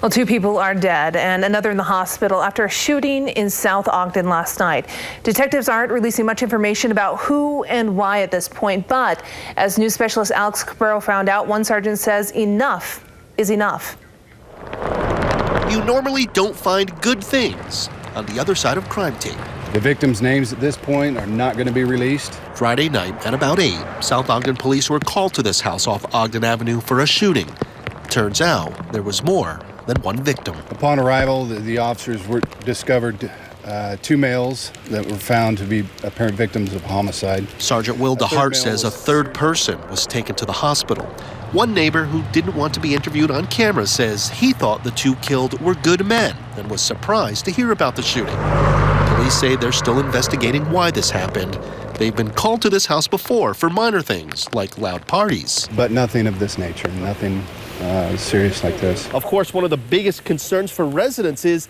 Well, 2 people are dead and another in the hospital after a shooting in South Ogden last night. Detectives aren't releasing much information about who and why at this point, but as news specialist Alex Cabrero found out, one sergeant says enough is enough. You normally don't find good things on the other side of crime tape. The victims' names at this point are not going to be released. Friday night at about 8, South Ogden police were called to this house off Ogden Avenue for a shooting. Turns out there was more than one victim. Upon arrival, the officers discovered 2 males that were found to be apparent victims of homicide. Sergeant Will DeHart says a third person was taken to the hospital. One neighbor who didn't want to be interviewed on camera says he thought the 2 killed were good men and was surprised to hear about the shooting. Police say they're still investigating why this happened. They've been called to this house before for minor things like loud parties. But nothing of this nature, nothing serious like this. Of course, one of the biggest concerns for residents is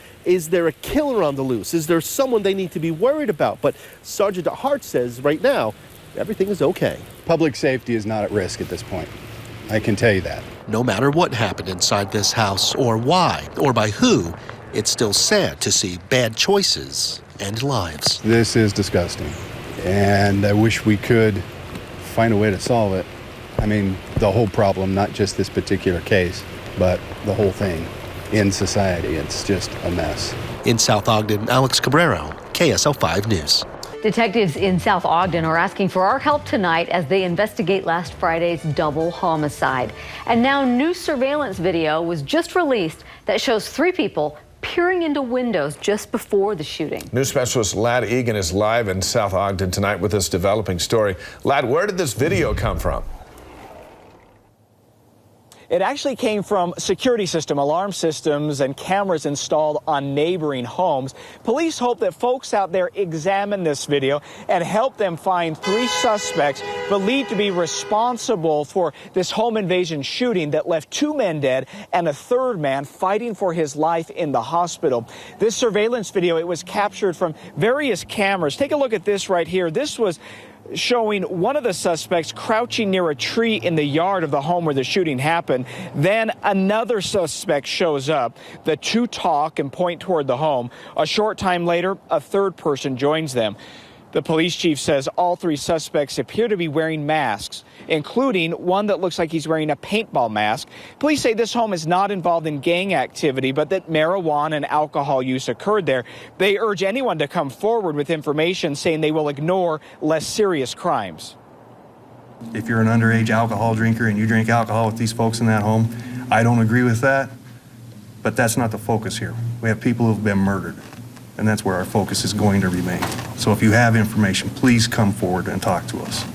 there a killer on the loose? Is there someone they need to be worried about? But Sergeant DeHart says right now, everything is okay. Public safety is not at risk at this point. I can tell you that. No matter what happened inside this house or why or by who, it's still sad to see bad choices end lives. This is disgusting, and I wish we could find a way to solve it. I mean, the whole problem, not just this particular case, but the whole thing in society. It's just a mess. In South Ogden, Alex Cabrero, KSL 5 News. Detectives in South Ogden are asking for our help tonight as they investigate last Friday's double homicide. And now new surveillance video was just released that shows 3 people peering into windows just before the shooting. News specialist Ladd Egan is live in South Ogden tonight with this developing story. Ladd, where did this video come from? It actually came from security system, alarm systems, and cameras installed on neighboring homes. Police hope that folks out there examine this video and help them find 3 suspects believed to be responsible for this home invasion shooting that left 2 men dead and a 3rd man fighting for his life in the hospital. This surveillance video, it was captured from various cameras. Take a look at this right here. This was showing one of the suspects crouching near a tree in the yard of the home where the shooting happened. Then another suspect shows up. The 2 talk and point toward the home. A short time later, a 3rd person joins them. The police chief says all 3 suspects appear to be wearing masks, including one that looks like he's wearing a paintball mask. Police say this home is not involved in gang activity, but that marijuana and alcohol use occurred there. They urge anyone to come forward with information, saying they will ignore less serious crimes. If you're an underage alcohol drinker and you drink alcohol with these folks in that home, I don't agree with that, but that's not the focus here. We have people who've been murdered, and that's where our focus is going to remain. So if you have information, please come forward and talk to us.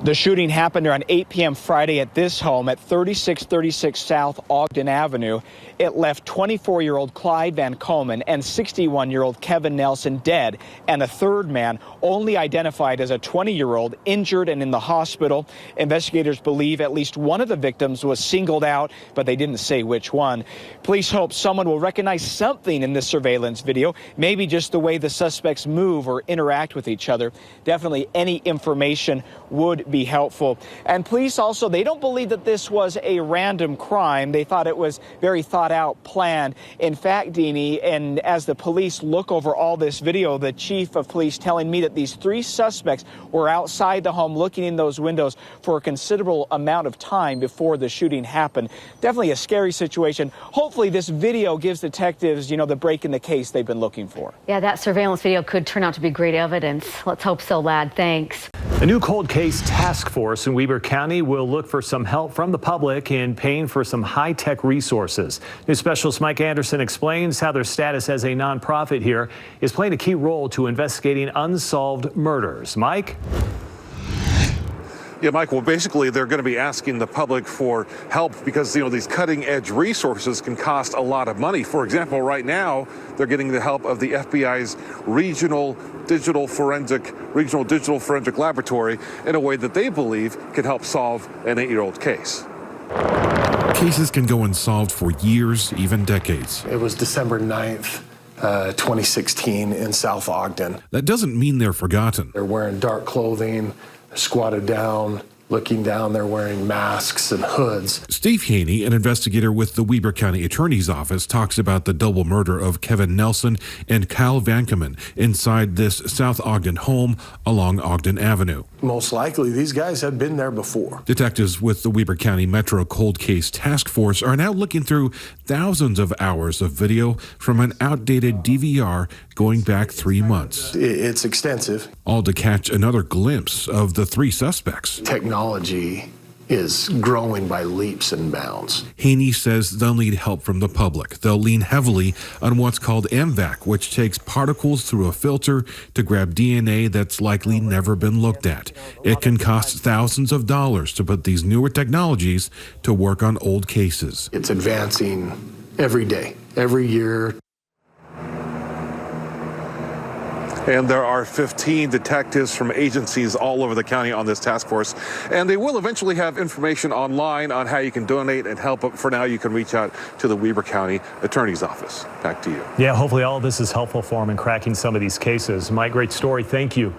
The shooting happened around 8 p.m. Friday at this home at 3636 South Ogden Avenue. It left 24-year-old Clyde Vankomen and 61-year-old Kevin Nelson dead, and a 3rd man, only identified as a 20-year-old, injured and in the hospital. Investigators believe at least one of the victims was singled out, but they didn't say which one. Police hope someone will recognize something in this surveillance video, maybe just the way the suspects move or interact with each other. Definitely any information would be helpful. And police also, they don't believe that this was a random crime. They thought it was very thought out, planned. In fact, Deanie, and as the police look over all this video, the chief of police telling me that these 3 suspects were outside the home looking in those windows for a considerable amount of time before the shooting happened. Definitely a scary situation. Hopefully this video gives detectives, the break in the case they've been looking for. Yeah, that surveillance video could turn out to be great evidence. Let's hope so, Ladd. Thanks. A new cold case task force in Weber County will look for some help from the public in paying for some high-tech resources. News specialist Mike Anderson explains how their status as a nonprofit here is playing a key role to investigating unsolved murders. Mike? Yeah, Mike, well, basically, they're going to be asking the public for help because, these cutting-edge resources can cost a lot of money. For example, right now, they're getting the help of the FBI's Regional Digital Forensic Laboratory in a way that they believe can help solve an 8-year-old case. Cases can go unsolved for years, even decades. It was December 9th. 2016 in South Ogden. That doesn't mean they're forgotten. They're wearing dark clothing, squatted down, looking down, they're wearing masks and hoods. Steve Haney, an investigator with the Weber County Attorney's Office, talks about the double murder of Kevin Nelson and Cyle Vankomen inside this South Ogden home along Ogden Avenue. Most likely, these guys had been there before. Detectives with the Weber County Metro Cold Case Task Force are now looking through thousands of hours of video from an outdated DVR going back 3 months. It's extensive. All to catch another glimpse of the three suspects. Technology is growing by leaps and bounds. Haney says they'll need help from the public. They'll lean heavily on what's called MVAC, which takes particles through a filter to grab DNA that's likely never been looked at. It can cost thousands of dollars to put these newer technologies to work on old cases. It's advancing every day, every year. And there are 15 detectives from agencies all over the county on this task force. And they will eventually have information online on how you can donate and help. But for now, you can reach out to the Weber County Attorney's Office. Back to you. Yeah, hopefully all of this is helpful for them in cracking some of these cases. Mike, great story. Thank you.